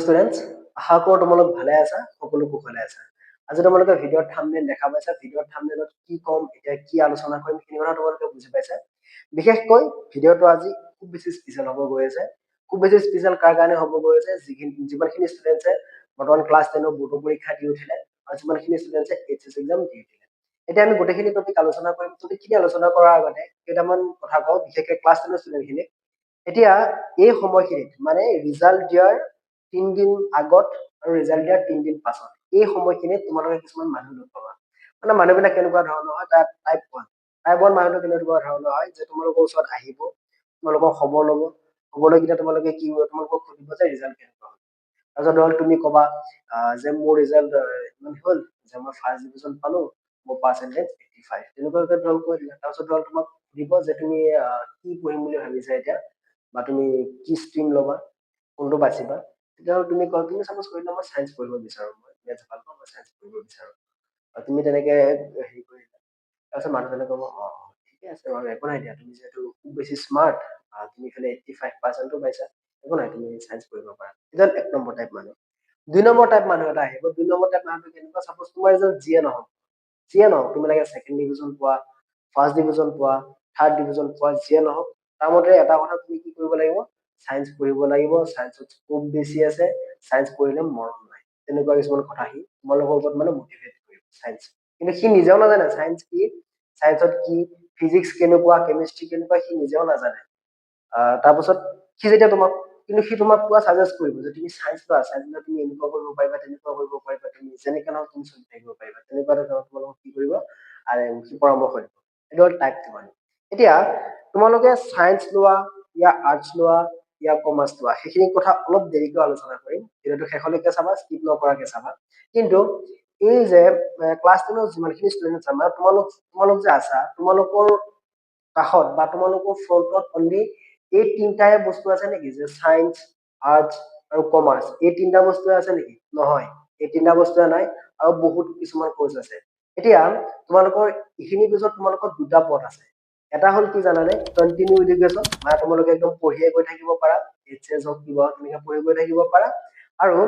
Students, আশা কৰো তোমালোক ভালে আছা, সকলো কুশলে আছা। আজি তোমালোকে ভিডিঅ'ৰ থাম্বনেইল দেখা পাইছা। ভিডিঅ'ৰ থাম্বনেইলত কি ক'ম, এতিয়া কি আলোচনা কৰিম সেইখিনি কথা তোমালোকে বুজি পাইছা। বিশেষকৈ ভিডিঅ'টো আজি খুব বেছি স্পেচিয়েল হ'ব গৈ আছে। খুব বেছি স্পেচিয়েল কাৰ কাৰণে হ'ব গৈ আছে, যিমানখিনি ষ্টুডেন্টছে বৰ্তমান ক্লাছ 10ৰ বোৰ্ড পৰীক্ষা দি উঠিলে আৰু যিমানখিনি ষ্টুডেন্টছে এইচএছ এক্সাম দি উঠিলে। এতিয়া আমি গোটেইখিনি টপিক আলোচনা কৰিম। টপিকখিনি আলোচনা কৰাৰ আগতে কেইটামান কথা কওঁ, বিশেষকৈ ক্লাছ 10ৰ ষ্টুডেন্টখিনিক। এতিয়া এই সময়খিনিত মানে ৰিজাল্ট দিয়াৰ 3 দিন আগত আৰু ৰিজাল্ট দিয়াৰ 3 দিন পাছত এই সময়খিনিত তোমালোকে কিছুমান মানুহ লগ পাবা। মানে মানুহবিলাক কেনেকুৱা ধৰণৰ হয়, তাত টাইপ ওৱান মানুহটো কেনেকুৱা ধৰণৰ হয় যে তোমালোকৰ ওচৰত আহিব, তোমালোকৰ খবৰ ল'ব, খবৰ লৈ কিনে তোমালোকে কি তোমালোকক সুধিব যে ৰিজাল্ট কেনেকুৱা হ'ল। তাৰপিছত ধৰক তুমি ক'বা যে মোৰ ৰিজাল্ট ইমান হ'ল, যে মই ফাৰ্ষ্ট ডিভিজন পালো, মোৰ পাৰ্চেণ্টেজ 85, তেনেকুৱাকৈ ধৰক কৈ দিলা। তাৰপিছত ধৰক তোমাক সুধিব যে তুমি কি পঢ়িম বুলি ভাবিছা এতিয়া, বা তুমি কি ষ্ট্ৰীম ল'বা, কোনটো বাচিবা। তেতিয়াহ'লে তুমি কল, তুমি চাপোজ কৰিলা মই চায়েন্স পঢ়িব বিচাৰো, মই মেথছ ভাল পাওঁ, মই চায়েন্স পঢ়িব বিচাৰো, তুমি তেনেকে হেৰি কৰিলা। তাৰপিছত মানুহজনে ক'ব ঠিকে আছে বাৰু, একো নাই দিয়া, তুমি যিহেতু খুব বেছি স্মাৰ্ট, তুমি ইফালে 85% পাইছা, একো নাই, তুমি চায়েন্স পঢ়িব পাৰা। এতিয়া 1 নম্বৰ টাইপ মানুহ। 2 নম্বৰ টাইপ মানুহ এটা আহিব। 2 নম্বৰ টাইপ মানুহটো কেনেকুৱা, চাপোজ তোমাৰ ৰিজাল্ট যিয়ে নহওক, তুমি লাগে 2nd ডিভিজন পোৱা, 1st ডিভিজন পোৱা, 3rd ডিভিজন পোৱা, যিয়ে নহওক, তাৰ মতে এটা কথা তুমি কি কৰিব লাগিব, চায়েন্স পঢ়িব লাগিব, চায়েন্সত স্কোপ বেছি আছে, চায়েন্স পঢ়িলে মৰণ নাই, তেনেকুৱা কিছুমান কথা সি তোমালোকৰ ওপৰত মানে মটিভেট কৰিব চায়েন্স। কিন্তু সি নিজেও নাজানে চায়েন্স কি, চায়েন্সত কি, ফিজিক্স কেনেকুৱা, কেমিষ্ট্ৰি কেনেকুৱা, সি নিজেও নাজানে। তাৰপাছত সি যেতিয়া তোমাক পুৰা ছাজেষ্ট কৰিব যে তুমি চায়েন্স লোৱা, চায়েন্স লোৱা, তুমি এনেকুৱা কৰিব পাৰিবা, তেনেকুৱা কৰিব পাৰিবা, তুমি যেনেকে নহওক তুমি চলি থাকিব পাৰিবা, তেনেকুৱা ধৰণৰ তোমালোকক কি কৰিব, সি পৰামৰ্শ দিব। এইটো হ'ল টাইপ 2 মানুহ। এতিয়া তোমালোকে চায়েন্স লোৱা, আৰ্টছ লোৱা, কমাৰ্চ লোৱা, সেইখিনি কথা অলপ দেৰিকৈ আলোচনা কৰিম। ভিডিঅ'টো শেষলৈকে চাবা, স্কিপ নকৰাকে চাবা। কিন্তু এই যে ক্লাছ 10ৰ যিমানখিনি ষ্টুডেন্ট আমাৰ, তোমালোক যে আছা, তোমালোকৰ কাষত বা তোমালোকৰ ফ্ৰন্টত অনলি এই 3টাই বস্তু আছে নেকি, যে চায়েন্স, আৰ্টছ আৰু কমাৰ্চ, এই 3টা বস্তুৱে আছে নেকি? নহয়, এই 3টা বস্তুৱে নাই, আৰু বহুত কিছুমান কোৰ্চ আছে। এতিয়া তোমালোকৰ এইখিনিৰ পিছত তোমালোকৰ 2টা পথ আছে। এটা হ'ল কি জানানে, কন্টিনিউ এডুকেশ্যন, মানে তোমালোকে একদম পঢ়িয়ে গৈ থাকিব পাৰা, এইচএছ হওক কিবা তেনেকে পঢ়ি গৈ থাকিব পাৰা। আৰু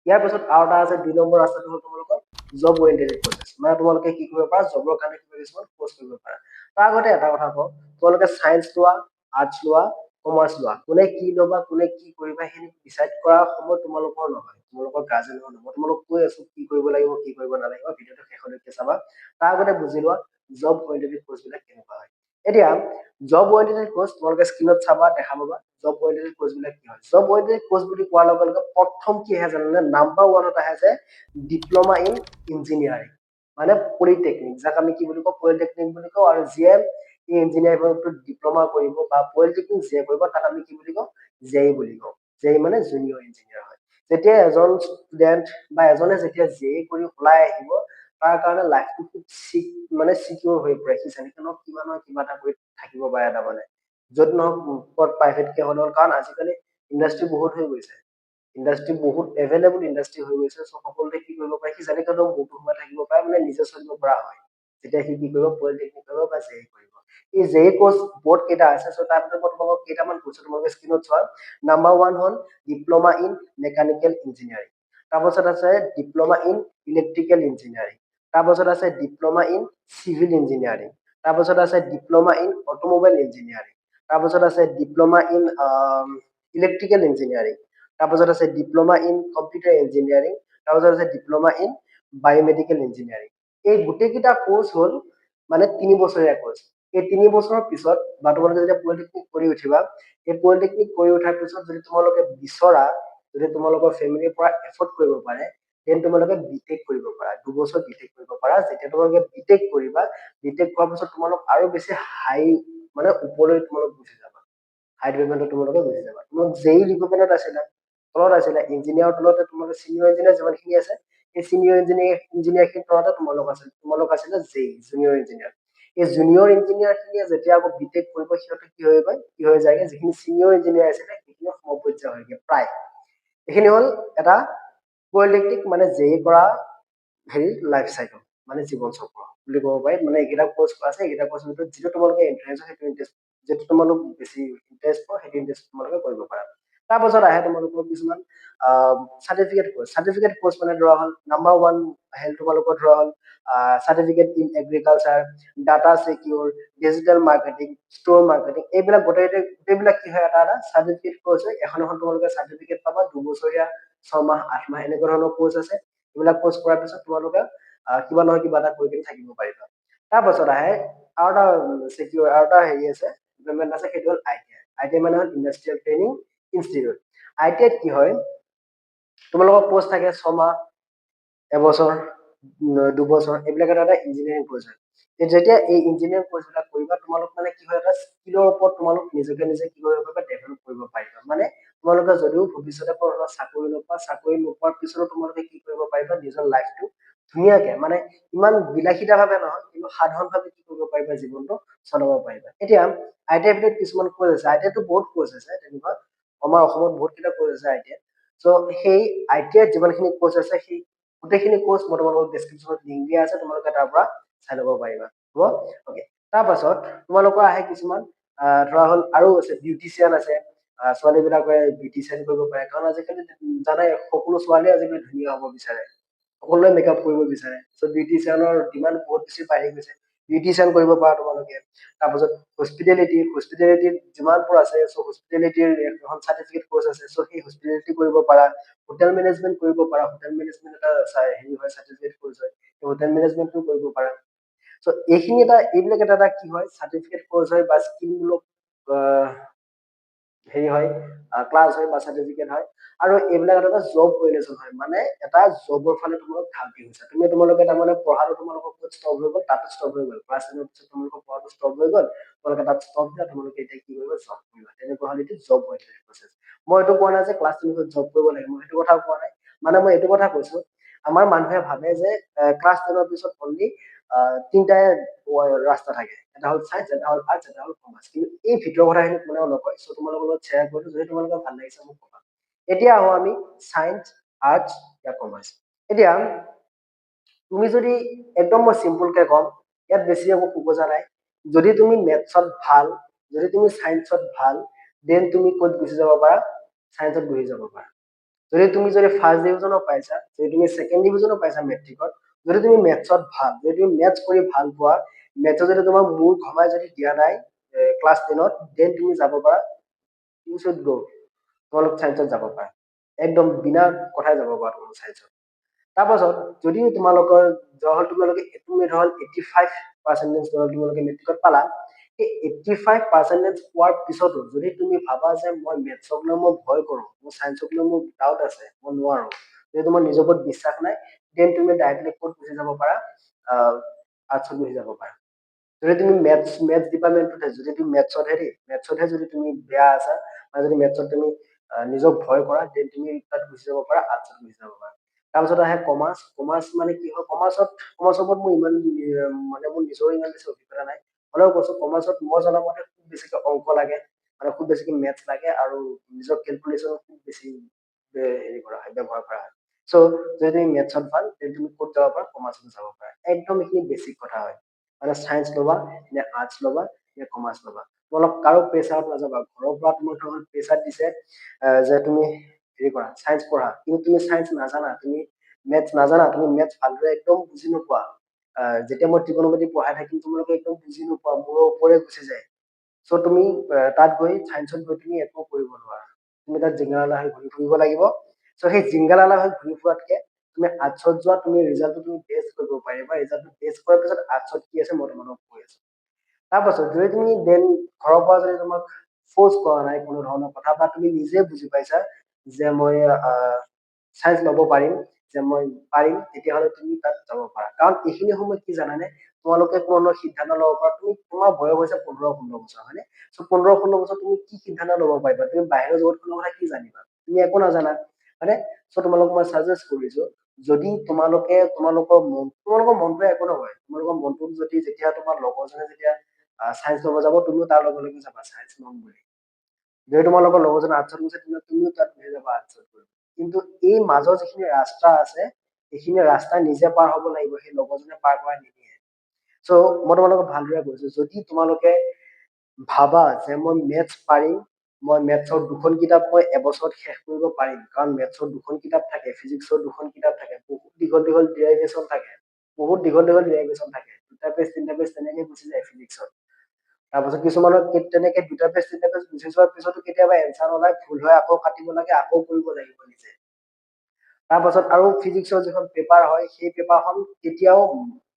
ইয়াৰ পিছত আৰু এটা আছে 2 নম্বৰ ৰাস্তাটো হ'ল তোমালোকৰ জব ওৰিয়েণ্টেড প্ৰচেছ, মানে তোমালোকে কি কৰিব পাৰা, জবৰ কাৰণে কিবা কিছুমান কোৰ্চ কৰিব পাৰা। তাৰ আগতে এটা কথা কওঁ, তোমালোকে চায়েন্স লোৱা, আৰ্টছ লোৱা, কমাৰ্চ লোৱা, কোনে কি ল'বা, কোনে কি কৰিবা, সেইখিনি ডিচাইড কৰাৰ সময় তোমালোকৰ নহয়, তোমালোকৰ গাৰ্জেনৰ নহয়। তোমালোক কৈ আছো কি কৰিব লাগিব, কি কৰিব নালাগিব, ভিডিঅ'টো শেষলৈকে চাবা। তাৰ আগতে বুজি লোৱা জব ওৰিয়েণ্টেড কোৰ্চ বিলাক কেনেকুৱা হয়। এতিয়া জব ওৰিয়েণ্টেড কোৰ্চ তোমালোকে স্ক্ৰীনত চাবা, দেখা পাবা জব ওৰিয়েণ্টেড কোৰ্চ বিলাক কি হয়। জব ওৰিয়েণ্টেড কোৰ্চ বুলি কোৱাৰ লগে লগে প্ৰথম কি আহে জানানে, নাম্বাৰ 1ত আহে যে ডিপ্ল'মা ইন ইঞ্জিনিয়াৰিং, মানে পলিটেকনিক, যাক আমি কি বুলি কওঁ, পলিটেকনিক বুলি কওঁ। আৰু যিয়ে এই ইঞ্জিনিয়াৰিংটো ডিপ্ল'মা কৰিব বা পলিটেকনিক যিয়ে কৰিব, তাক আমি কি বুলি কওঁ, জেই বুলি কওঁ। জেই মানে জুনিয়ৰ ইঞ্জিনিয়াৰ হয়। যেতিয়া এজন ষ্টুডেন্ট বা এজনে যেতিয়া জেই কৰি ওলাই আহিব, তাৰ কাৰণে লাইফটো খুব চিকিউৰ হৈ পৰে। সি যেনেকে নহওক কিবা নহয় কিবা এটা কৰি থাকিব পাৰে, তাৰমানে য'ত নহওক প্ৰাইভেটকে হ'লেও, কাৰণ আজিকালি ইণ্ডাষ্ট্ৰি বহুত হৈ গৈছে, ইণ্ডাষ্ট্ৰি বহুত এভেইলেবল ইণ্ডাষ্ট্ৰি হৈ গৈছে। চ' সকলোতে কি কৰিব পাৰে, সি যেনেকে নহওক বহুতো সময় থাকিব পাৰে, মানে নিজে চলিব পৰা হয়, যেতিয়া সি কি কৰিব, পলিটেকনিক কৰিব বা জেই কৰিব। এই জেই কোৰ্চ বহুত কেইটা আছে। চ' তাৰ ভিতৰত মই তোমালোকক কেইটামান কৈছো, তোমালোকে স্ক্ৰীনত চোৱা। নাম্বাৰ 1 হ'ল ডিপ্ল'মা ইন মেকানিকেল ইঞ্জিনিয়াৰিং, তাৰপাছত আছে ডিপ্ল'মা ইন ইলেক্ট্ৰিকেল ইঞ্জিনিয়াৰিং, তাৰপাছত আছে ডিপ্ল'মা ইন চিভিল ইঞ্জিনিয়াৰিং, তাৰপাছত আছে ডিপ্ল'মা ইন অট'মোবাইল ইঞ্জিনিয়াৰিং, তাৰপাছত আছে ডিপ্ল'মা ইন ইলেক্ট্ৰিকেল ইঞ্জিনিয়াৰিং, তাৰপাছত আছে ডিপ্ল'মা ইন কম্পিউটাৰ ইঞ্জিনিয়াৰিং, তাৰপাছত আছে ডিপ্ল'মা ইন বায়'মেডিকেল ইঞ্জিনিয়াৰিং। এই গোটেইকেইটা কোৰ্চ হ'ল মানে 3 বছৰীয়া কোৰ্চ। এই 3 বছৰৰ পিছত বা তোমালোকে যেতিয়া পলিটেকনিক কৰি উঠিবা, এই পলিটেকনিক কৰি উঠাৰ পিছত যদি তোমালোকে বিচৰা, যদি তোমালোকৰ ফেমিলিৰ পৰা এফৰ্ড কৰিব পাৰে, দেন তোমালোকে বিটেক কৰিব পাৰা, 2 বছৰ বিটেক কৰিব পাৰা। যেতিয়া তোমালোকে বিটেক কৰিবা, বিটেক কৰাৰ পিছত তোমালোক আৰু বেছি হাই মানে ওপৰলৈ তোমালোক গুচি যাবা, হাই ডিপাৰ্টমেণ্টত তোমালোকে গুচি যাবা। তোমালোক জেই ডিপাৰ্টমেণ্টত আছিলা, তলত আছিলা, ইঞ্জিনিয়াৰৰ তলতে তোমালোকে চিনিয়ৰ ইঞ্জিনিয়াৰ যিমানখিনি আছে, এই চিনিয়ৰ ইঞ্জিনিয়াৰখিনিৰ তলতে তোমালোক আছিলে জেই, জুনিয়ৰ ইঞ্জিনিয়াৰ। এই জুনিয়ৰ ইঞ্জিনিয়াৰ খিনিয়ে যেতিয়া আকৌ বিটেক কৰিব, সিহঁতে কি হৈ যায়গে, যিখিনি চিনিয়ৰ ইঞ্জিনিয়াৰ আছিলে সেইখিনি সমপৰ্যায় হয়গে প্ৰায়। এইখিনি হ'ল এটা পলিটেকনিক মানে জেই কৰা লাইফ চাইকেল, মানে জীৱন চক্ৰ বুলি ক'ব পাৰি। মানে এইকেইটা কোৰ্চ আছে, এইকেইটা কোৰ্চৰ ভিতৰত যিটো তোমালোকে ইণ্টাৰেষ্ট হয়, যিটো তোমালোক বেছি ইণ্টাৰেষ্ট পোৱা, সেইটো ইণ্টাৰেষ্ট তোমালোকে কৰিব পাৰা। তাৰপাছত আহে তোমালোকৰ কিছুমান চাৰ্টিফিকেট কোৰ্চ মানে ধৰা হ'ল নাম্বাৰ 1 আহিল তোমালোকৰ ধৰা হ'ল certificate in agriculture, data secure, digital marketing, store marketing, এইবিলাক গোটেইবিলাক কি হয় এটা এটা চাৰ্টিফিকেট কোৰ্চ হয়। এখন তোমালোকে চাৰ্টিফিকেট পাবা, 2 বছৰীয়া, 6 মাহ, 8 মাহ এনেকুৱা ধৰণৰ কোৰ্চ আছে। এইবিলাক কোৰ্চ কৰাৰ পিছত তোমালোকে কিবা নহয় কিবা এটা কৰি কিনে থাকিব পাৰিবা। তাৰপাছত আহে আৰু এটা হেৰি আছে, ডিপাৰ্টমেণ্ট আছে, সেইটো হ'ল ITI। ITI মানে হ'ল ইণ্ডাষ্ট্ৰিয়েল ট্ৰেইনিং ইনষ্টিটিউট। ITIত কি হয়, তোমালোকৰ কোৰ্চ থাকে 6 মাহ, এবছৰ, 2 বছৰ, এইবিলাক এটা এটা ইঞ্জিনিয়াৰিং কোৰ্চ হয়। যেতিয়া এই ইঞ্জিনিয়াৰিং কোৰ্চ বিলাক কৰিবা, তোমালোক মানে কি হয়, এটা স্কিলৰ ওপৰত তোমালোক নিজকে নিজে কি কৰিব পাৰিবা, ডেভেলপ কৰিব পাৰিবা। মানে তোমালোকে যদিও ভৱিষ্যতে চাকৰি নোপোৱা, চাকৰি নোপোৱাৰ পিছতো তোমালোকে কি কৰিব পাৰিবা, নিজৰ লাইফটো ধুনীয়াকে, মানে ইমান বিলাসিতা ভাৱে নহয়, কিন্তু সাধাৰণ ভাৱে কি কৰিব পাৰিবা, জীৱনটো চলাব পাৰিবা। এতিয়া ITIৰ ভিতৰত কিছুমান কোৰ্চ আছে, ITIতো বহুত কোৰ্চ আছে তেনেকুৱা, আমাৰ অসমত বহুত কেইটা কোৰ্চ আছে ITI। চ' সেই ITIত যিমানখিনি কোৰ্চ আছে, সেই গোটেইখিনি কোৰ্চ মই তোমালোকক ডেছক্ৰিপশ্যনত লিংক দিয়া আছে, তোমালোকে তাৰ পৰা চাই ল'ব পাৰিবা। হ'ব, অকে। তাৰপাছত তোমালোকৰ আহে কিছুমান ধৰা হ'ল আৰু আছে, বিউটিচিয়ান আছে। ছোৱালী বিলাকে বিউটিচিয়ান কৰিব পাৰে, কাৰণ আজিকালি জানাই সকলো ছোৱালীয়ে আজিকালি ধুনীয়া হ'ব বিচাৰে, সকলোৱে মেকআপ কৰিব বিচাৰে। চ' বিউটিচিয়ানৰ ডিমাণ্ড বহুত বেছি বাঢ়ি গৈছে, বিউটিচিয়ান কৰিব পাৰা তোমালোকে। তাৰপাছত হস্পিটেলিটিত যিমানবোৰ আছে, চ' হস্পিটেলিটিৰ এখন চাৰ্টিফিকেট কোৰ্চ আছে, চ' সেই হস্পিটেলিটি কৰিব পাৰা। হোটেল মেনেজমেণ্ট কৰিব পাৰা, হোটেল মেনেজমেণ্ট এটা হেৰি হয়, চাৰ্টিফিকেট কোৰ্চ হয়, হোটেল মেনেজমেণ্টটো কৰিব পাৰা। চ' এইবিলাক এটা এটা কি হয়, চাৰ্টিফিকেট কোৰ্চ হয় বা স্কিলমূলক হেৰি হয়, ক্লাছ হয় বা চাৰ্টিফিকেট হয়। আৰু এইবিলাক এটা জব অৰিয়েণ্টেশ্যন হয়, মানে এটা জবৰ ফালে তোমালোক ধাউতি হৈছে। তোমালোকে তাৰমানে পঢ়াটো তোমালোকৰ ষ্টপ হৈ গ'ল, তাতো ষ্টপ হৈ গ'ল, ক্লাছ 10ৰ পিছত তোমালোকৰ পঢ়াটো ষ্টপ হৈ গ'ল, তোমালোকে তাত ষ্টপ দিলা, তোমালোকে এতিয়া কি কৰিবা, জব কৰিবা। তেনেকুৱা হ'লে এইটো জব অৰিয়েণ্টেড প্ৰচেছ। মই এইটো কোৱা নাই যে ক্লাছ 10ৰ পিছত জব কৰিব লাগে, মই সেইটো কথাও কোৱা নাই। মানে মই এইটো কথা কৈছো, আমাৰ মানুহে ভাবে যে ক্লাছ 10ৰ পিছত অনলি তিনিটাই ৰাস্তা থাকে, এটা হ'ল চায়েন্স, এটা হ'ল আৰ্টছ, এটা হ'ল কমাৰ্চ। কিন্তু এই ভিতৰৰ কথাখিনি কোনেও নকয়। চ' তোমালোকৰ লগত শ্বেয়াৰ কৰিলো, যদি তোমালোকৰ ভাল লাগিছে মোক ক'বা। এতিয়া আহো আমি চায়েন্স, আৰ্টছ বা কমাৰ্চ। এতিয়া তুমি যদি একদম মই চিম্পুলকে কম, ইয়াত বেছি একো খোকোজা নাই। যদি তুমি মেথছত ভাল, যদি তুমি চায়েন্সত ভাল, দেন তুমি ক'ত গুচি যাব পাৰা, চায়েন্সত গুচি যাব পাৰা। যদি ফাৰ্ষ্ট ডিভিজনো পাইছা, যদি তুমি ছেকেণ্ড ডিভিজনো পাইছা মেট্ৰিকত, যদি তুমি মেথছত ভাল, যদি তুমি মেথছ কৰি ভাল পোৱা, মেথছত যদি তোমাৰ মূৰ ঘমাই যদি দিয়া নাই ক্লাছ 10ত, দেন তুমি যাব পাৰা, ইউ শুড গো, তোমালোক চায়েন্সত যাব পাৰা, একদম বিনা কথাই যাব পাৰা তোমালোক চায়েন্সত। তাৰপাছত যদি তোমালোকৰ তোমালোকে 85% তোমালোকে মেট্ৰিকত পালা, এই 85% পোৱাৰ পিছতো যদি তুমি ভাবা যে মই মেথছক লৈ মই ভয় কৰো, মোৰ চায়েন্সক লৈ মোৰ ডাউট আছে, মই নোৱাৰো, যদি তোমাৰ নিজৰ ওপৰত বিশ্বাস নাই, দেন তুমি ডাইৰেক্টলি ক'ত গুচি যাব পাৰা, আৰ্টছত গুচি যাব পাৰা। যদি তুমি মেথছ ডিপাৰ্টমেণ্টত, যদি তুমি মেথছতহে যদি তুমি বেয়া আছা, বা যদি মেথছত তুমি নিজক ভয় কৰা, দেন তুমি তাত গুচি যাব পাৰা, আৰ্টছত গুচি যাব পাৰা। তাৰপিছত আহে কমাৰ্চ। কমাৰ্চ মানে কি হয়, কমাৰ্চৰ ওপৰত মোৰ ইমান মানে মোৰ নিজৰ ইমান বেছি অভিজ্ঞতা নাই, হ'লেও কৈছো কমাৰ্চত মই জনা মতে খুব বেছিকে অংক লাগে, মানে খুব বেছিকে মেথছ লাগে, আৰু নিজৰ কেলকুলেশ্যন খুব বেছি হেৰি কৰা হয়, ব্যৱহাৰ কৰা হয়। চ' যদি তুমি মেথছত ভাল, তেন্তে তুমি ক'ত যাব পাৰা, কমাৰ্চত যাব পাৰা। একদম এইখিনি বেছিক কথা হয়, মানে চায়েন্স ল'বা নে আৰ্টছ ল'বা নে কমাৰ্চ ল'বা। তোমালোক কাৰো প্ৰেছাৰত নাযাবা, ঘৰৰ পৰা তোমাক প্ৰেছাৰ দিছে যে তুমি হেৰি কৰা, চায়েন্স পঢ়া, কিন্তু তুমি চায়েন্স নাজানা, তুমি মেথছ নাজানা, তুমি মেথছ ভালদৰে একদম বুজি নোপোৱা, যেতিয়া মই ত্ৰিকোণমিতি পঢ়াই থাকিম, তোমালোকে একদম বুজি নোপোৱা, মূৰৰ ওপৰে গুচি যায়। চ' তুমি তাত গৈ চায়েন্সত গৈ তুমি একো কৰিব নোৱাৰা, তুমি তাত জিংগালালা হৈ ঘূৰি ফুৰিব লাগিব। চ' সেই জিংগালালা হৈ ঘূৰি ফুৰাতকে তুমি আৰ্টছত যোৱা, তুমি ৰিজাল্টটো তুমি বেষ্ট কৰিব পাৰিবা, ৰিজাল্টটো বেষ্ট কৰাৰ পিছত আৰ্টছত কি আছে মই তোমালোকক কৈ আছো। তাৰপাছত যদি তুমি দেন ঘৰৰ পৰা যদি তোমাক ফ'ৰ্চ কৰা নাই কোনো ধৰণৰ কথা, বা তুমি নিজে বুজি পাইছা যে মই চায়েন্স ল'ব পাৰিম, যে মই পাৰিম, তেতিয়াহ'লে তুমি তাত যাব পাৰা। কাৰণ এইখিনি সময়ত কি জানানে, তোমালোকে কোনো সিদ্ধান্ত ল'ব পাৰা, তোমাৰ বয়স হৈছে 15-16 বছৰ, হয়নে? চ' 15-16 বছৰ তুমি কি সিদ্ধান্ত ল'ব পাৰিবা, তুমি বাহিৰৰ জগতখনৰ কথা কি জানিবা, তুমি একো নাজানা, হয়নে? চ' তোমালোকক মই চাজেষ্ট কৰিছো, যদি তোমালোকৰ মনটোৱে একো নকয়, তোমালোকৰ মনটোক যদি যেতিয়া তোমাৰ লগৰজনে যেতিয়া চায়েন্স ল'ব যাব, তুমিও তাৰ লগে লগে যাবা চায়েন্স ল'ম বুলি। যদি তোমালোকৰ লগৰজনে আৰ্টছত গৈছে, তুমিও তাত গুচি যাবা আৰ্টছত গৈ। কিন্তু এই মাজৰ যিখিনি ৰাস্তা আছে, সেইখিনি ৰাস্তা নিজে পাৰ হ'ব লাগিব, সেই লগৰজনে পাৰ কৰাই নিদিয়ে। চ' মই তোমালোকক ভালদৰে কৈছো, যদি তোমালোকে ভাবা যে মই মেথছ পাৰিম, মই মেথছৰ দুখন কিতাপ মই এবছৰত শেষ কৰিব পাৰিম, কাৰণ মেথছৰ দুখন কিতাপ থাকে, ফিজিক্সৰ দুখন কিতাপ থাকে, বহুত দীঘল দীঘল ডিৰাইভেশ্যন থাকে, বহুত দীঘল দীঘল ডিৰাইভেশ্যন থাকে, 2টা পেজ 3টা পেজ তেনেকে গুচি যায় ফিজিক্সত। তাৰপাছত কিছুমানৰ তেনেকে 2টা পেজ 3টা পেজ গুচি যোৱাৰ পিছতো কেতিয়াবা এনচাৰ ওলাই, ভুল হয়, আকৌ কাটিব লাগে, আকৌ কৰিব লাগিব নিজে। তাৰপাছত আৰু ফিজিক্সৰ যিখন পেপাৰ হয়, সেই পেপাৰখন কেতিয়াও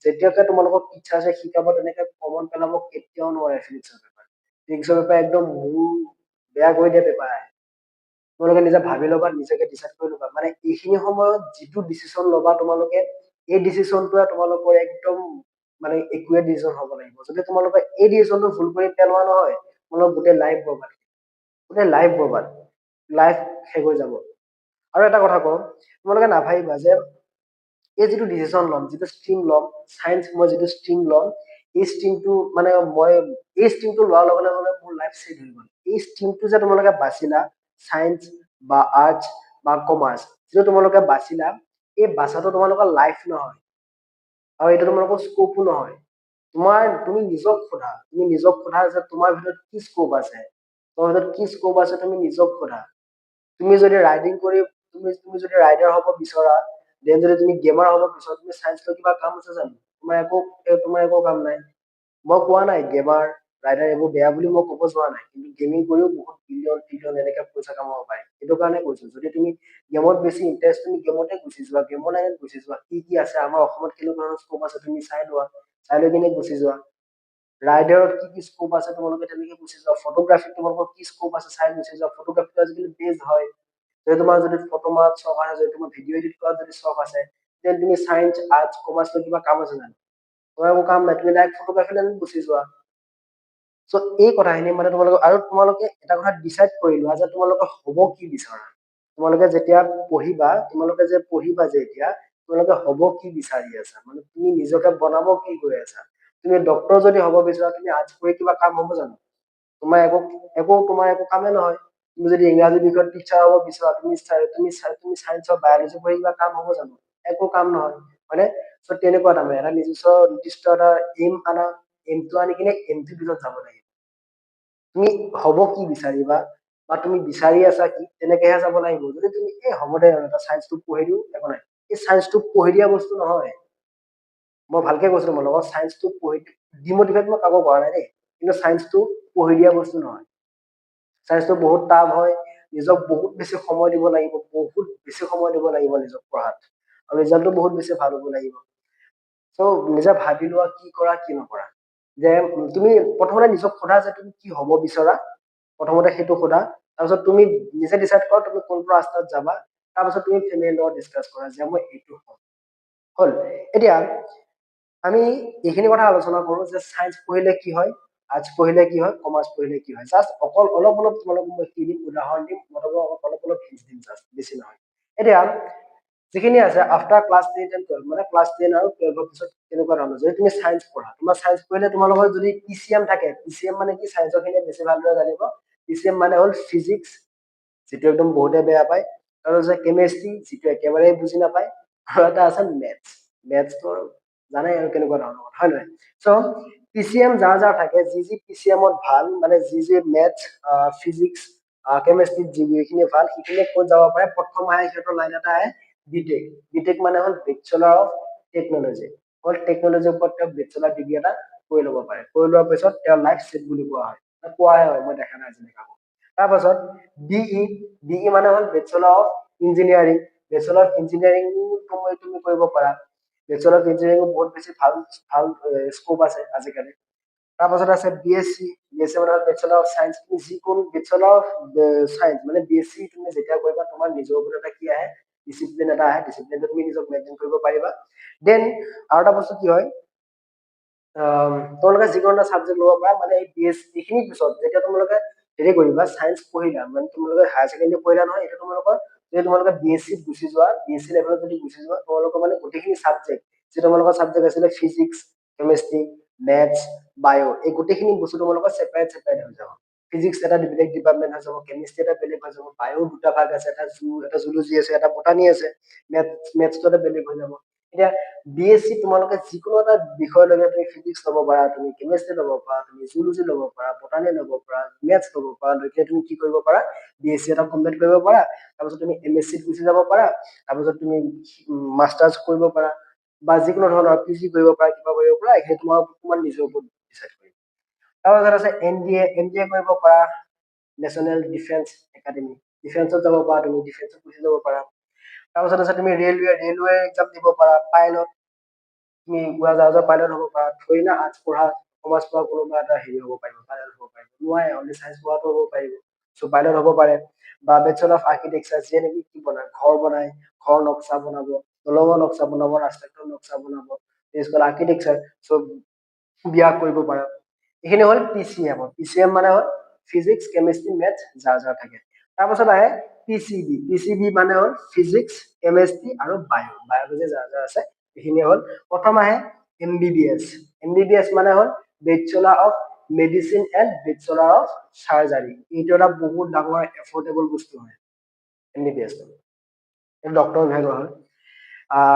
যেতিয়াকে তোমালোকক টিচাৰ্ছে শিকাব তেনেকে কমন পেলাব কেতিয়াও নোৱাৰে ফিজিক্সৰ পেপাৰ। ফিজিক্সৰ পেপাৰ একদম মূৰ বেয়া কৰি দিয়ে পেপাৰ আহে। তোমালোকে নিজে ভাবি ল'বা, নিজকে ডিচাইড কৰি ল'বা, মানে এইখিনি সময়ত যিটো ডিচিশ্যন ল'বা তোমালোকে, এই ডিচিশ্যনটোৱে তোমালোকৰ একদম মানে একুৰেট ডিচিশ্যন হ'ব লাগিব। যদি তোমালোকে এই ডিচিশ্যনটো ভুল কৰি পেলোৱা নহয়, তোমালোকৰ গোটেই লাইফ বৰবাদ, গোটেই লাইফ বৰবাদ, লাইফ শেষ হৈ যাব। আৰু এটা কথা কওঁ, তোমালোকে নাভাবিবা যে এই যিটো ডিচিশ্যন ল'ম, যিটো ষ্ট্ৰীম ল'ম, চায়েন্স মই যিটো ষ্ট্ৰীম ল'ম, এই ষ্ট্ৰীমটো মানে মই এই ষ্ট্ৰীমটো লোৱাৰ লগে লগে মোৰ লাইফ ছেট হৈ গ'ল। এই ষ্ট্ৰীমটো যে তোমালোকে বাচিলা, চায়েন্স বা আৰ্টছ বা কমাৰ্চ, যিটো তোমালোকে বাচিলা, এই বাচাটো তোমালোকৰ লাইফ নহয়, আৰু এইটো তোমালোকৰ স্কোপো নহয়। তুমি নিজক সোধা, যে তোমাৰ ভিতৰত কি স্কোপ আছে, তোমাৰ ভিতৰত কি স্কোপ আছে, তুমি নিজক সোধা। তুমি যদি ৰাইডিং কৰি তুমি যদি ৰাইডাৰ হ'ব বিচৰা, দেন যদি তুমি গেমাৰ হ'ব বিচৰা, তুমি চায়েন্স লৈ কিবা কাম আছে জানো? তোমাৰ একো কাম নাই। মই কোৱা নাই গেমাৰ ৰাইডাৰ এইবোৰ বেয়া বুলি মই ক'ব যোৱা নাই, কিন্তু গেমিং কৰিও বহুত বিলিয়ন এনেকে পইচা কামাব পাৰে। সেইটো কাৰণে কৈছো, যদি তুমি গেমত বেছি ইণ্টাৰেষ্ট, তুমি গেমতে গুচি যোৱা, গেমৰ লাইনত গুচি যোৱা। কি কি আছে আমাৰ অসমত, কেনেকুৱা ধৰণৰ স্কোপ আছে তুমি চাই লোৱা, চাই লৈ কিনে গুচি যোৱা। ৰাইডাৰত কি কি স্কোপ আছে তোমালোকে তেনেকে গুচি যোৱা। ফটোগ্ৰাফীত তোমালোকৰ কি স্কোপ আছে চাই গুচি যোৱা। ফটোগ্ৰাফীটো আজিকালি বেষ্ট হয়। যদি তোমাৰ যদি ফটো মাৰাত চখ আছে, যদি তোমাৰ ভিডিঅ' এডিট কৰাত যদি চখ আছে, তেন্তে তুমি চায়েন্স আৰ্টছ কমাৰ্চ লৈ কিবা কাম আছে জানো? তোমাৰ একো কাম নাই, তুমি ডাইৰেক্ট ফটোগ্ৰাফী লাইনত গুচি যোৱা। চ' এই কথাখিনি মানে তোমালোকে এটা কথা ডিচাইড কৰি লোৱা যে তোমালোকে হ'ব কি বিচৰা। তোমালোকে যেতিয়া পঢ়িবা যে এতিয়া তোমালোকে হ'ব কি বিচাৰি আছা, মানে তুমি নিজকে বনাব কি গৈ আছা। তুমি ডক্তৰ যদি হ'ব বিচৰা, তুমি আৰ্টছ পঢ়ি কিবা কাম হ'ব জানো? তোমাৰ একো কামে নহয়। তুমি যদি ইংৰাজী বিষয়ত টিচাৰ হ'ব বিচৰা, তুমি চায়েন্সৰ বায়লজি পঢ়ি কিবা কাম হ'ব জানো? একো কাম নহয়, হয়নে? চ' তেনেকুৱা তাৰমানে এটা নিৰ্দিষ্ট এটা এইম আনা, এইমটো আনি কিনে এইমটোৰ ভিতৰত যাব লাগিব। তুমি হ'ব কি বিচাৰিবা বা তুমি বিচাৰি আছা কি, তেনেকেহে যাব লাগিব। যদি তুমি হ'ব দে এটা চায়েন্সটো পঢ়ি দিওঁ, একো নাই, এই চায়েন্সটো পঢ়ি দিয়া বস্তু নহয়। মই ভালকে কৈছো তোমাৰ লগত, চায়েন্সটো পঢ়ি ডিমটিভেট মই কাকো কৰা নাই দেই, কিন্তু চায়েন্সটো পঢ়ি দিয়া বস্তু নহয়। চায়েন্সটো বহুত টাফ হয়, নিজক বহুত বেছি সময় দিব লাগিব, বহুত বেছি সময় দিব লাগিব নিজক পঢ়াত, আৰু ৰিজাল্টটো বহুত বেছি ভাল হ'ব লাগিব। চ' নিজে ভাবি লোৱা কি কৰা কি নকৰা। যে তুমি প্ৰথমতে নিজক সোধা যে তুমি কি হ'ব বিচৰা, প্ৰথমতে সেইটো সোধা। তাৰপিছত তুমি নিজে ডিচাইড কৰা তুমি কোনটো ৰাস্তাত যাবা। তাৰপিছত তুমি ফেমিলিৰ লগত ডিছকাছ কৰা যে মই এইটো হ'ম। হ'ল। এতিয়া আমি এইখিনি কথা আলোচনা কৰো যে চায়েন্স পঢ়িলে কি হয়, আৰ্টছ পঢ়িলে কি হয়, কমাৰ্চ পঢ়িলে কি হয়। জাষ্ট অকল অলপ তোমালোকক মই কি দিম, উদাহৰণ দিম, অলপ হিণ্টছ দিম, জাষ্ট বেছি নহয়। এতিয়া যিখিনি আছে আফটাৰ ক্লাছ 10 and 12, মানে ক্লাছ 10 আৰু 12ৰ পিছত কেনেকুৱা ধৰণৰ, যদি তুমি চায়েন্স পঢ়া, তোমাৰ চায়েন্স পঢ়িলে তোমালোকৰ যদি পিচিএম থাকে, পিচিএম মানে কি চায়েন্সৰ খিনিয়ে বেছি ভালদৰে জানিব। পিচিএম মানে হ'ল ফিজিক্স, যিটো একদম বহুতে বেয়া পায়, আৰু আছে কেমেষ্ট্ৰি, যিটো একেবাৰে বুজি নাপায়, আৰু এটা আছে মেথছ। মেথছটো জানাই আৰু কেনেকুৱা ধৰণৰ কথা, হয় নহয়? চ' পিচিএম যাৰ থাকে, যি পিচিএমত ভাল, মানে যি মেথছ, ফিজিক্স, কেমেষ্ট্ৰিত যিখিনি ভাল, সেইখিনিয়ে ক'ত যাব পাৰে, প্ৰথম আহে সিহঁতৰ লাইন এটা আহে বিটেক। বিটেক মানে হ'ল বেচেলাৰ অফ টেকনলজি। হ'ল টেকনলজিৰ ওপৰত তেওঁ বেচেলাৰ ডিগ্ৰী এটা কৰি ল'ব পাৰে। কৰি লোৱাৰ পিছত তেওঁৰ লাইফ ছেট বুলি কোৱা হয়, মই দেখা নাই আজিলৈকে। তাৰপাছত বিই মানে হ'ল bachelor of engineering. Bachelor of engineering তুমি কৰিব পাৰা। বেচেলাৰ অফ ইঞ্জিনিয়াৰিং বহুত বেছি ভাল স্কোপ আছে আজিকালি। তাৰপাছত আছে বিএছচি। বিএছচি মানে হ'ল বেচেলাৰ অফ চায়েন্স। তুমি যিকোনো বেচেলাৰ অফ চায়েন্স মানে বিএছচি তুমি যেতিয়া কৰিবা, তোমাৰ নিজৰ ওপৰত এটা কি আহে, ডিচিপ্লিন এটা আহে। ডিচিপ্লিনটো তুমি নিজক মেইনটেইন কৰিব পাৰিবা। দেন আৰু এটা বস্তু কি হয়, তোমালোকে যিকোনো এটা চাবজেক্ট ল'ব পাৰা, মানে এইখিনিৰ পিছত যেতিয়া তোমালোকে হেৰি কৰিবা, চায়েন্স পঢ়িলা, মানে তোমালোকে হায়াৰ ছেকেণ্ডেৰী পঢ়িলা নহয়, এতিয়া তোমালোকে বিএছচিত গুচি যোৱা, বিএছচি লেভেলত যদি গুচি যোৱা, তোমালোকৰ মানে গোটেইখিনি চাবজেক্ট, যি তোমালোকৰ চাবজেক্ট আছিলে ফিজিক্স, কেমেষ্ট্ৰি, মেথছ, বায়', এই গোটেইখিনি বস্তু তোমালোকৰ ছেপাৰেট হৈ যাব। ফিজিক্স এটা বেলেগ ডিপাৰ্টমেণ্ট হৈ যাব, কেমেষ্ট্ৰি এটা বেলেগ হৈ যাব, বায়' দুটা ভাগ আছে, এটা জুলজি আছে, এটা বটানী আছে, মেথছটো এটা বেলেগ হৈ যাব। এতিয়া বিএসসি তোমালোকে যিকোনো এটা বিষয় ললে তুমি ফিজিক্স ল'ব পাৰা, তুমি কেমিষ্ট্ৰি ল'ব পাৰা, তুমি জুলজি ল'ব পাৰা, বটানী ল'ব পাৰা, মেথছ ল'ব পাৰা, লৈকে তুমি কি কৰিব পাৰা বিএসসি এটা কমপ্লিট কৰিব পাৰা। তাৰপিছত তুমি এমএসচিত গুচি যাব পাৰা, তাৰপিছত তুমি মাষ্টাৰ্ছ কৰিব পাৰা বা যিকোনো ধৰণৰ পিজি কৰিব পাৰা, কিবা কৰিব পাৰা, এইখিনি তোমাৰ নিজৰ ওপৰত ডিচাইড কৰিব। তাৰপিছত আছে এনডিএ কৰিব পাৰা, নেশ্যনেল ডিফেন্স একাডেমি, ডিফেন্সত যাব পাৰা, তুমি ডিফেন্সত গুচি যাব পাৰা। তাৰপিছত আছে তুমি ৰেলৱে এক্সাম দিব পাৰা, পাইলট, তুমি উৰাজাহাজৰ পাইলট হ'ব পাৰা। থৰি না আৰ্টছ পঢ়া কমাৰ্চ পঢ়া কোনোবা এটা হেৰি হ'ব পাৰিব, পাইলট হ'ব পাৰিব, নোৱাৰে অনলি চায়েন্স পঢ়াটো হ'ব পাৰিব, চ' পাইলট হ'ব পাৰে। বা বেচেলৰ অফ আৰ্কিটেক্সাৰ, যিয়ে নেকি কি বনায়, ঘৰ বনায়, ঘৰ নক্সা বনাব, দলঙৰ নক্সা বনাব, ৰাস্তা ঘাটৰ নক্সা বনাব, আৰ্কিটেক্সাৰ, চ' বিয়া কৰিব পাৰা। এইখিনি হ'ল পিচিএম। পিচিএম মানে হ'ল ফিজিক্স, কেমিষ্ট্ৰি, মেথছ যাৰ যাৰ থাকে। তাৰপাছত আহে পিচিবি। পিচিবি মানে হ'ল ফিজিক্স, কেমিষ্ট্ৰি আৰু বায়'লজি যাৰ যাৰ আছে এইখিনি হ'ল। প্ৰথম আহে এমবিবিএছ। এমবিবিএছ মানে হ'ল bachelor of medicine and bachelor of surgery. এইটো এটা বহুত ডাঙৰ এফৰ্ডেবল বস্তু হয় এমবিবিএছটো, এইটো ডক্টৰ বিভাগৰ হয়।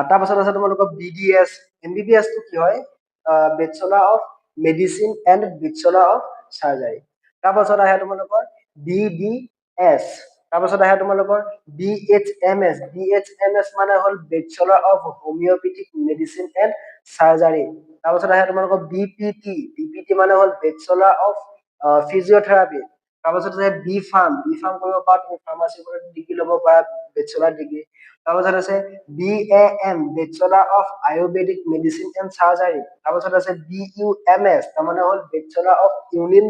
তাৰপাছত আছে তোমালোকৰ বিডিএছ। এমবিবিএছটো কি হয়, bachelor of medicine and bachelor of surgery. তাৰপাছত আহে তোমালোকৰ বিডিএছ। তাৰপাছত আহে তোমালোকৰ বিএইচএমএছ। বিএইচএমএছ মানে হ'ল bachelor of homoeopathic medicine and surgery. তাৰপাছত আহে তোমালোকৰ বিপিটি। বিপিটি মানে হ'ল বেচেলাৰ অফ ফিজিঅথেৰাপি। তাৰপাছত আছে বি ফাৰ্ম। বি ফাৰ্ম কৰিব পাৰা, তুমি ফাৰ্মাচী ডিগ্ৰী ল'ব পাৰা, বেচেলাৰ ডিগ্ৰী। তাৰপাছত আছে BAM, bachelor of Ayurvedic medicine and surgery. তাৰপাছত আছে BUMS, তাৰমানে হ'ল bachelor of union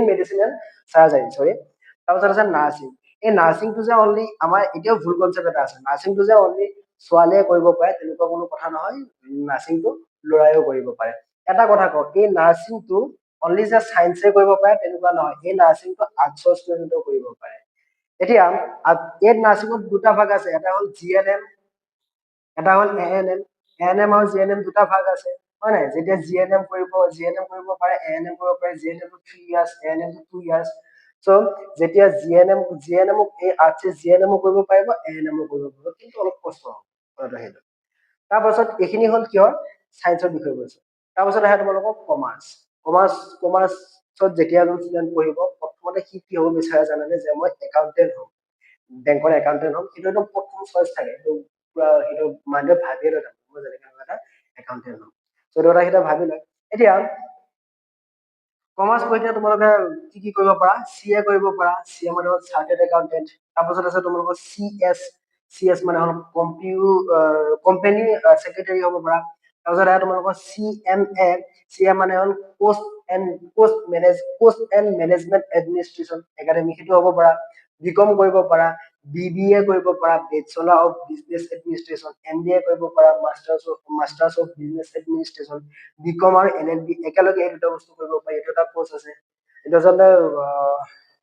medicine and surgery, চৰি। তাৰপাছত আছে নাৰ্ছিং। এই নাৰ্ছিংটো যে অনলি আমাৰ এতিয়াও ভুল কনচেপ্ট এটা আছে, নাৰ্ছিংটো যে অনলি ছোৱালীয়ে কৰিব পাৰে তেনেকুৱা কোনো কথা নহয়, নাৰ্ছিংটো ল'ৰাইও কৰিব পাৰে। এটা কথা কওঁ, এই নাৰ্ছিংটো অনলি যে চায়েন্সে কৰিব পাৰে তেনেকুৱা নহয়, এই নাৰ্ছিংটো আৰ্টছৰ ষ্টুডেণ্টেও কৰিব পাৰে। এতিয়া এই নাৰ্ছিঙত দুটা ভাগ আছে, এটা হ'ল GNM, এটা হ'ল ANM। ANM আৰু GNM দুটা ভাগ আছে, হয় নাই? যেতিয়া GNM কৰিব পাৰে, ANM কৰিব পাৰে। GNM 3 years, ANM 2 years। চ' যেতিয়া GNM এই আৰ্টছে GNM কৰিব পাৰিব, ANM কৰিব পাৰিব, কিন্তু অলপ কষ্ট হ'ব কথাটো সেইটো। তাৰপাছত এইখিনি হ'ল কিহৰ, চায়েন্সৰ বিষয়বস্তু। তাৰপাছত আহে তোমালোকৰ কমাৰ্চ। কমাৰ্চত যেতিয়া এজন ষ্টুডেণ্ট পঢ়িব, প্ৰথমতে সি কি হ'ব বিচাৰে জানানে, যে মই একাউণ্টেণ্ট হ'ম, বেংকৰ একাউণ্টেণ্ট হ'ম। সেইটো একদম প্ৰথম চইচ থাকে, সেইটো পুৰা সেইটো মানুহে ভাবিয়ে লয়, মই যেনেকে এটা একাউণ্টেণ্ট হ'ম। চ' এইটো এটা সেইটো ভাবি লয়। এতিয়া কমাৰ্চ পঢ়িলে তোমালোকে কি কি কৰিব পাৰা, CA কৰিব পাৰা, CA মানে হ'ল চাৰ্টেড একাউণ্টেণ্ট। তাৰপাছত আছে তোমালোকৰ CS মানে হ'ল কোম্পানী ছেক্ৰেটাৰী হ'ব পাৰা। তাৰপিছত আহে তোমালোকৰ CMA মানে হ'ল post and management administration academy, সেইটো হ'ব পাৰা। BCom কৰিব পাৰা, BBA কৰিব পাৰা, bachelor of business administration, MBA কৰিব পাৰা, masters of business administration. BCom আৰু LLB একেলগে এই দুটা বস্তু কৰিব পাৰি, এইটো এটা কোৰ্চ আছে। এইটো আচলতে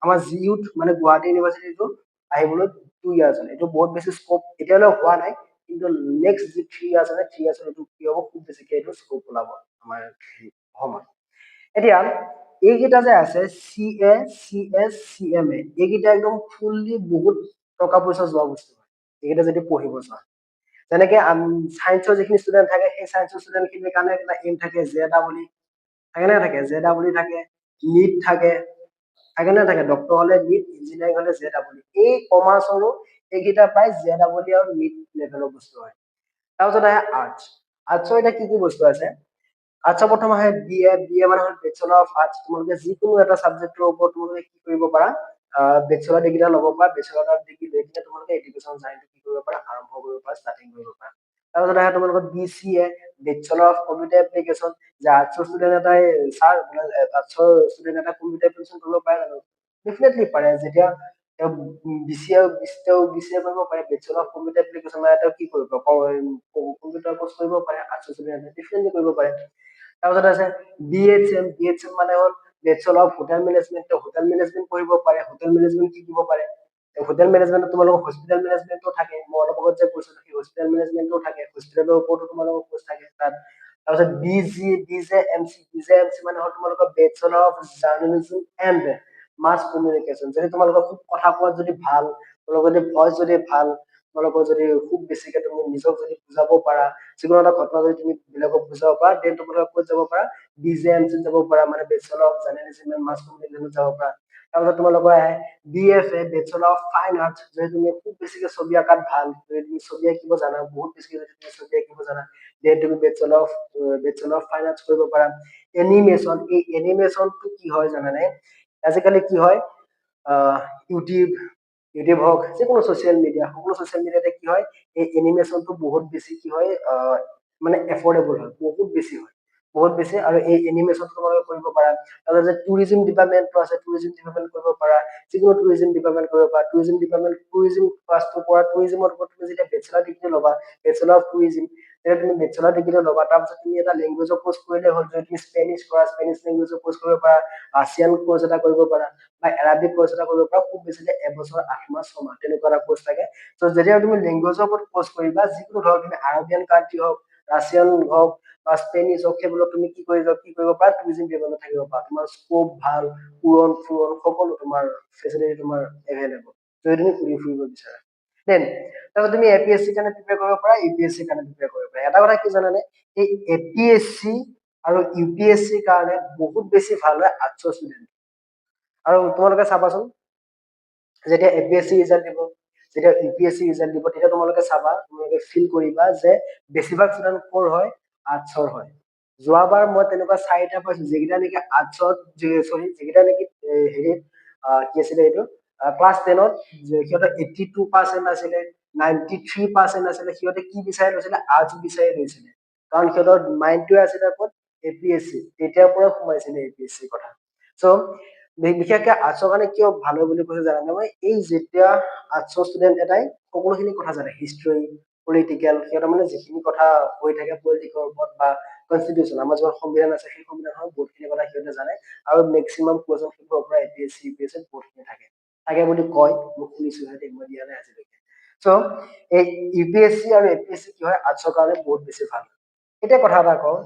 আমাৰ জিউত মানে গুৱাহাটী ইউনিভাৰ্চিটিটো আহিবলৈ 2 years হয়। এইটো বহুত বেছি স্কোপ এতিয়ালৈ হোৱা নাই, কিন্তু নেক্সট যি 3 years আছে, 3 years এইটো কি হ'ব, খুব বেছিকে এইটো স্কোপ ওলাব আমাৰ অসমত। এতিয়া এইকেইটা যে আছে CA, CS, CMA, এইকেইটা একদম ফুললি বহুত টকা পইচা যোৱা বস্তু হয় এইকেইটা যদি পঢ়িব যোৱা। যেনেকে চায়েন্সৰ যিখিনি ষ্টুডেণ্ট থাকে, সেই চায়েন্সৰ ষ্টুডেণ্ট খিনিৰ কাৰণে এটা এইম থাকে, JEE থাকে নে থাকে, JEE থাকে, NEET থাকে, থাকে নে থাকে, ডক্টৰ হলে NEET, ইঞ্জিনিয়াৰিং হলে JEE। এই কমাৰ্চৰো এইকেইটা প্ৰায় JEE আৰু NEET লেভেলৰ বস্তু হয়। তাৰপিছত আহে আৰ্টছ। আৰ্টছৰ এতিয়া কি কি বস্তু আছে, আৰ্টছৰ প্ৰথম আহে BA মানে হ'ল বেচেলাৰ অফ আৰ্টছ। তোমালোকে যিকোনো এটা ছাবজেক্টৰ ওপৰত তোমালোকে কি কৰিব পাৰা, বেচেলাৰ ডিগ্ৰী এটা ল'ব পাৰা। বেচেলাৰ ডিগ্ৰী লৈ কিনে তোমালোকে এডুকেশ্যন লাইনটো কি কৰিব পাৰা, আৰম্ভ কৰিব পাৰা, ষ্টাৰ্টিং কৰিব পাৰা। তাৰপিছত আহে তোমালোকৰ BCA, bachelor of computer application, যে আৰ্টছৰ ষ্টুডেণ্ট এটাই আৰ্টছৰ ষ্টুডেণ্ট এটা কম্পিউটাৰ এপ্লিকেশ্যন কৰিব পাৰে জানো? ডেফিনেটলি পাৰে। যেতিয়া তেওঁ BCA কৰিব পাৰে, বেচেলাৰ অফ কম্পিউটাৰ এপ্লিকেশ্যন মানে তেওঁ কি কৰিব, কম্পিউটাৰ কৰ্চ কৰিব পাৰে, আৰ্টছৰ ষ্টুডেণ্টে ডেফিনেটলি কৰিব পাৰে। তাৰপিছত আছে BHM মানে হ'ল bachelor of hotel management, hotel management পঢ়িব পাৰে, হোটেল মেনেজমেণ্ট শিকিব পাৰে। হোটেল মেনেজমেণ্টত তোমালোকৰ হস্পিটেল মেনেজমেণ্টো থাকে, মই অলপ আগত যে কৈছিলো সেই হস্পিটেল মেনেজমেণ্টো থাকে, হস্পিটেলৰ ওপৰতো তোমালোকৰ কোৰ্চ থাকে তাত। তাৰপিছত BJMC মানে হ'ল তোমালোকৰ bachelor of journalism and mass communication. যদি তোমালোকৰ খুব কথা কোৱাত যদি ভাল, তোমালোকৰ যদি ভইচ যদি ভাল, তোমালোকৰ যদি খুব বেছিকে তুমি নিজক যদি বুজাব পাৰা, যিকোনো এটা ঘটনা যদি তুমি বেলেগক বুজাব পাৰা, দেন তোমালোকে ক'ত যাব পাৰা, BJMC যাব পাৰা, মানে bachelor of journalism and mass কমিউনিকেশ্যনত যাব পাৰা। তাৰপিছত তোমালোকৰ আহে BFA, bachelor of fine arts, যদি তুমি খুব বেছিকে ছবি আঁকাত ভাল, যদি তুমি ছবি আঁকিব জানা, বহুত বেছিকে যদি তুমি ছবি আঁকিব জানা, দেন তুমি বেচেলৰ অফ ফাইন আৰ্টছ কৰিব পাৰা। এনিমেশ্যন, এই এনিমেশ্যনটো কি হয় জানানে, আজিকালি কি হয়, ইউটিউব ইউটিউব হওক, যিকোনো ছচিয়েল মিডিয়া, সকলো ছচিয়েল মিডিয়াতে কি হয়, এই এনিমেশ্যনটো বহুত বেছি কি হয়, মানে এফৰ্ডেবল হয়, বহুত বেছি হয়, বহুত বেছি। আৰু এই এনিমেশ্যন তোমালোকে কৰিব পাৰা। তাৰপিছত যে টুৰিজিম ডিপাৰ্টমেণ্টটো আছে, টুৰিজিম ডিপাৰ্টমেণ্ট কৰিব পাৰা, যিকোনো টুৰিজিম ডিপাৰ্টমেণ্ট কৰিব পাৰা। টুৰিজিম ক্লাছটো পৰা, টুৰিজিমৰ ওপৰত তুমি যেতিয়া বেচেলাৰ ডিগ্ৰী ল'বা, বেচেলাৰ অফ টুৰিজিম, তেতিয়া তুমি বেচেলাৰ ডিগ্ৰীটো ল'বা। তাৰপিছত তুমি এটা লেংগুৱেজৰ কোৰ্চ কৰিলে হ'ল, যদি তুমি স্পেনিছ কৰা, স্পেনিছ লেংগুৱেজৰ কোৰ্চ কৰিব পাৰা, ৰাছিয়ান কোৰ্চ এটা কৰিব পাৰা, বা এৰাবিক কোৰ্চ এটা কৰিব পাৰা, খুব বেছিতে এবছৰ 8 মাহ 6 মাহ তেনেকুৱা এটা কোৰ্চ থাকে। ত' যেতিয়া তুমি লেংগুৱেজৰ ওপৰত কোৰ্চ কৰিবা, যিকোনো ধৰক তুমি আৰবিয়ান কাণ্ট্ৰি হওক, ৰাছিয়ান হওক বা স্পেনিছ হওক, সেইবোৰত তুমি কি কৰিব পাৰা, টুৰিজিম ডিপাৰ্টমেণ্টত থাকিব পাৰা। তোমাৰ স্কোপ ভাল, উৰণ ফুৰণ সকলো তোমাৰ ফেচিলিটি তোমাৰ এভেইলেবল, যদি তুমি ঘূৰি ফুৰিব বিচাৰা। দেন তাৰপিছত তুমি APSC কাৰণে প্ৰিপেয়াৰ কৰিব পাৰা, UPSC কাৰণে প্ৰিপেয়াৰ কৰিব পাৰা। এটা কথা কি জানানে, এই APSC আৰু UPSC কাৰণে বহুত বেছি ভাল হয় আৰ্টছৰ ষ্টুডেণ্ট। আৰু তোমালোকে চাবাচোন, যেতিয়া APSC ৰিজাল্ট দিব, যেতিয়া UPSC ৰিজাল্ট দিব, তেতিয়া তোমালোকে চাবা, তোমালোকে ফিল কৰিবা যে বেছিভাগ ষ্টুডেণ্ট ক'ৰ হয়, আৰ্টছৰ হয়। যোৱাবাৰ মই তেনেকুৱা 4টা পাইছো, যিকেইটা নেকি আৰ্টছত, চৰি যিকেইটা নেকি হেৰিত কি আছিলে এইটো, ক্লাছ 10ত সিহঁতৰ 82% আছিলে, 93% আছিলে, সিহঁতে কি বিচাৰি লৈছিলে, আৰ্টছ বিচাৰি লৈছিলে। কাৰণ সিহঁতৰ মাইণ্ডটোৱে আছিলে ক'ত, APSC, তেতিয়াৰ পৰা সোমাইছিলে APSC কথা। চ' বিশেষকে আৰ্টছৰ কাৰণে কিয় ভাল হয় বুলি কৈছে জানানে, মই এই যেতিয়া আৰ্টছৰ ষ্টুডেণ্ট এটাই সকলোখিনি কথা জানে, হিষ্ট্ৰী, পলিটিকেল, সিহঁতৰ মানে যিখিনি কথা কৈ থাকে পলিটিকেলৰ ওপৰত বা কনষ্টিটিউশ্যন, আমাৰ যিখন সংবিধান আছে, সেই সংবিধানৰ বহুতখিনি কথা সিহঁতে জানে। আৰু মেক্সিমাম কুৱেশ্যন পেপাৰৰ পৰা APSC UPSC বহুতখিনি থাকে বুলি কয়, মই শুনিছোহে, মই দিয়া নাই আজিলৈকে। চ' এই UPSC আৰু APSC কি হয়, আৰ্টছৰ কাৰণে বহুত বেছি ভাল। এতিয়া কথা এটা কওঁ,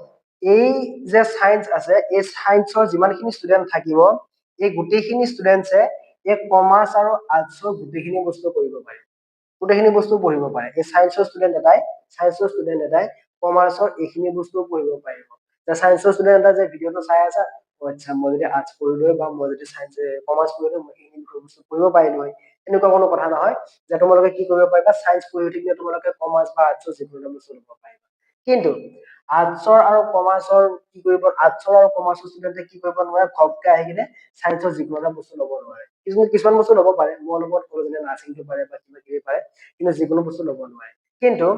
এই যে চায়েন্স আছে, এই চায়েন্সৰ যিমানখিনি ষ্টুডেণ্ট থাকিব, এই গোটেইখিনি ষ্টুডেণ্টছে এই কমাৰ্চ আৰু আৰ্টছৰ গোটেইখিনি বস্তু কৰিব পাৰে, গোটেইখিনি বস্তু পঢ়িব পাৰে। এই চায়েন্সৰ ষ্টুডেণ্ট এটাই কমাৰ্চৰ এইখিনি বস্তু পঢ়িব পাৰিব। চায়েন্সৰ ষ্টুডেণ্ট এটা যে ভিডিঅ'টো চাই আছা, আচ্ছা মই যদি আৰ্টছ পঢ়িলো বা মই যদি কমাৰ্চ পঢ়িলো, মই এইখিনি বস্তু পঢ়িব পাৰিলো হয়, এনেকুৱা কোনো কথা নহয়। যে তোমালোকে কি কৰিব পাৰিবা, চায়েন্স পঢ়ি থাকিলে তোমালোকে কমাৰ্চ বা আৰ্টছৰ যিকোনো বস্তু ল'ব পাৰিবা। কিন্তু আৰ্টছৰ আৰু কমাৰ্চৰ কি কৰিব, আৰ্টছৰ আৰু কমাৰ্চৰ ষ্টুডেণ্টে কি কৰিব নোৱাৰে, ঘপকে আহি কিনে চায়েন্সৰ যিকোনো এটা বস্তু ল'ব নোৱাৰে। কিছুমান বস্তু ল'ব পাৰে, মোৰ লগত ক'লো যেনে নাৰ্ছিংটো পাৰে বা কিবা কিবি পাৰে, কিন্তু যিকোনো বস্তু ল'ব নোৱাৰে। কিন্তু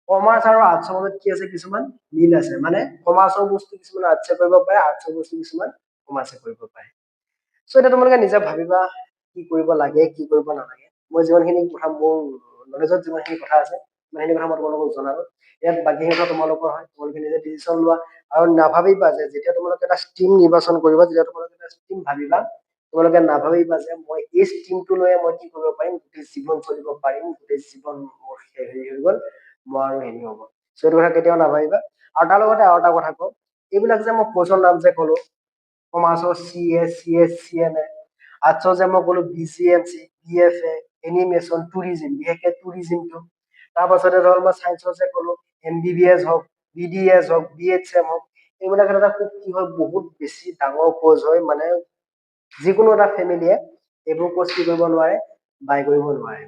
কমাৰ্চ আৰু আৰ্টছৰ মাজত কি আছে, কিছুমান মিল আছে, মানে কমাৰ্চৰ বস্তু কিছুমান আৰ্টছে কৰিব পাৰে, আৰ্টছৰ বস্তু কিছুমান কমাৰ্চে কৰিব পাৰে। চ' এতিয়া তোমালোকে নিজে ভাবিবা কি কৰিব লাগে, কি কৰিব নালাগে। মই যিমানখিনি কথা, মোৰ নলেজত যিমানখিনি কথা আছে, সিমানখিনি কথা মই তোমালোকক জনালো। ইয়াত বাকীখিনি কথা তোমালোকৰ হয়, তোমালোকে নিজে ডিচিশ্যন লোৱা। আৰু নাভাবিবা যে যেতিয়া তোমালোকে এটা ষ্ট্ৰীম নিৰ্বাচন কৰিবা, যেতিয়া তোমালোকে এটা ষ্ট্ৰীম ভাবিবা, তোমালোকে নাভাবিবা যে মই এই ষ্ট্ৰীমটো লৈয়ে মই কি কৰিব পাৰিম, গোটেই জীৱন চলিব পাৰিম, গোটেই জীৱন মোৰ হেৰি হৈ গ'ল, মই আৰু হেৰি হ'ব। চ' এইটো কথা কেতিয়াও নাভাবিবা। আৰু তাৰ লগতে আৰু এটা কথা কওঁ, এইবিলাক যে মই কোৰ্চৰ নাম যে ক'লো, কমাৰ্চৰ CS, CS, CMA, আৰ্টছৰ যে মই ক'লো BCMC, BFA, এনিমেশ্যন, টুৰিজিম, বিশেষকে টুৰিজিমটো। তাৰ পাছতে ধৰক মই চায়েন্সৰ যে ক'লো MBBS হওক, BDS হওক, BHM হওক, এইবিলাক এটা খুব কি হয়, বহুত বেছি ডাঙৰ কোৰ্চ হয়। মানে যিকোনো এটা ফেমিলিয়ে এইবোৰ কোৰ্চ কি কৰিব নোৱাৰে, বাই কৰিব নোৱাৰে,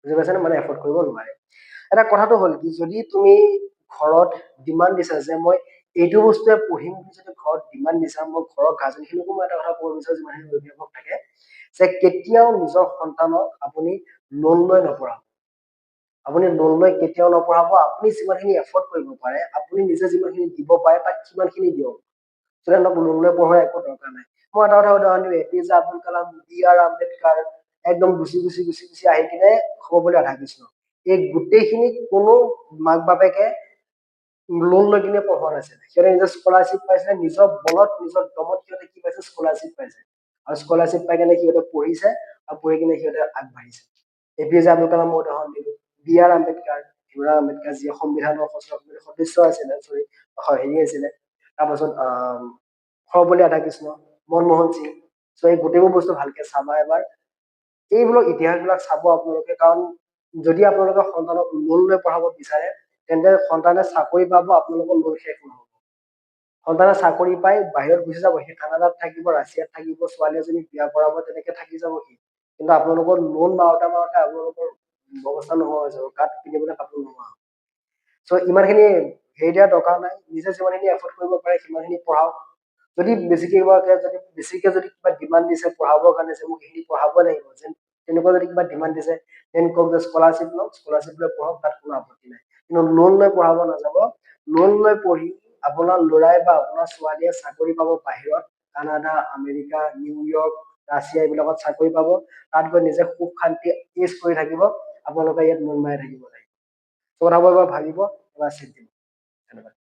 বুজি পাইছানে, মানে এফৰ্ড কৰিব নোৱাৰে। এটা কথাটো হ'ল কি, যদি তুমি ঘৰত ডিমাণ্ড দিছা যে মই এইটো বস্তুৱে পঢ়িম বুলি, যদি ঘৰত ডিমাণ্ড দিছা, মই ঘৰৰ গাৰ্জেনখিনিকো মই এটা কথা ক'ব বিচাৰো, যিমানখিনি অভিভাৱক থাকে, যে কেতিয়াও নিজৰ সন্তানক আপুনি লোন লৈ নপঢ়াব। আপুনি লোন লৈ কেতিয়াও নপঢ়াব। আপুনি যিমানখিনি এফৰ্ড কৰিব পাৰে, আপুনি নিজে যিমানখিনি দিব পাৰে, তাক সিমানখিনি দিয়ক। ষ্টুডেণ্টক লোন লৈ পঢ়োৱাৰ একো দৰকাৰ নাই। মই এটা কথা উদাহৰণ দিওঁ, APJ আব্দুল কালাম, BR আম্বেদকাৰ, একদম গুচি আহি কিনে হ'ব বুলি ৰাধা কৃষ্ণ, এই গোটেইখিনি কোনো মাক বাপেকে লোন লৈ কিনে পঢ়োৱা নাছিলে। সিহঁতে নিজৰ স্কলাৰশ্বিপ পাইছিলে, নিজৰ বলত, নিজৰ দমত সিহঁতে কি পাইছে, স্কলাৰশ্বিপ পাইছে। আৰু স্কলাৰশ্বিপ পাই কিনে সিহঁতে পঢ়িছে, আৰু পঢ়ি কিনে সিহঁতে আগবাঢ়িছে। APJ আব্দুল কালাম মই উদাহৰণ দিলো, BR আম্বেদকাৰ, ভীমৰাও আম্বেদকাৰ, যিয়ে সংবিধানৰ সদস্য আছিলে, হেৰি আছিলে। তাৰপাছত সৰ্বপল্লী ৰাধাকৃষ্ণ, মনমোহন সিং। চ' এই গোটেইবোৰ বস্তু ভালকে চাবা এবাৰ। এইবিলাক ইতিহাসবিলাক চাব আপোনালোকে, কাৰণ যদি আপোনালোকে সন্তানক লোন লৈ পঢ়াব বিচাৰে তেন্তে সন্তানে চাকৰি পাব, আপোনালোকৰ লোন শেষ নহব। সন্তানে চাকৰি পাই বাহিৰত গুচি যাব, সি কানাডাত থাকিব, ৰাছিয়াত থাকিব, ছোৱালী এজনী বিয়া কৰাব, তেনেকে থাকি যাব সি। কিন্তু আপোনালোকৰ লোন মাৰোতে আপোনালোকৰ অৱস্থা নোহোৱা হৈ যাব, গাত পিন্ধিবলৈ কাপোৰ নোহোৱা হ'ব। চ' ইমানখিনি হেৰি দিয়া দৰকাৰ নাই, নিজে যিমানখিনি এফৰ্ড কৰিব পাৰে সিমানখিনি পঢ়াওক। যদি বেছিকে যদি কিবা ডিমাণ্ড দিছে পঢ়াবৰ কাৰণে যে মোক এইখিনি পঢ়াবই লাগিব, যেন তেনেকুৱা যদি কিবা ডিমাণ্ড দিছে দেন কওক যে স্কলাৰশ্বিপ লওক, স্কলাৰশ্বিপ লৈ পঢ়ক, তাত কোনো আপত্তি নাই। কিন্তু লোন লৈ পঢ়াব নাযাব। লোন লৈ পঢ়ি আপোনাৰ ল'ৰাই বা আপোনাৰ ছোৱালীয়ে চাকৰি পাব বাহিৰত, কানাডা, আমেৰিকা, নিউয়ৰ্ক, ৰাছিয়া এইবিলাকত চাকৰি পাব, তাত গৈ নিজে সুখ শান্তি ইউজ কৰি থাকিব, আপোনালোকে ইয়াত মন মাৰি থাকিব লাগিব। কথাবোৰ এবাৰ ভাবিব, এবাৰ চিন্তিব। ধন্যবাদ।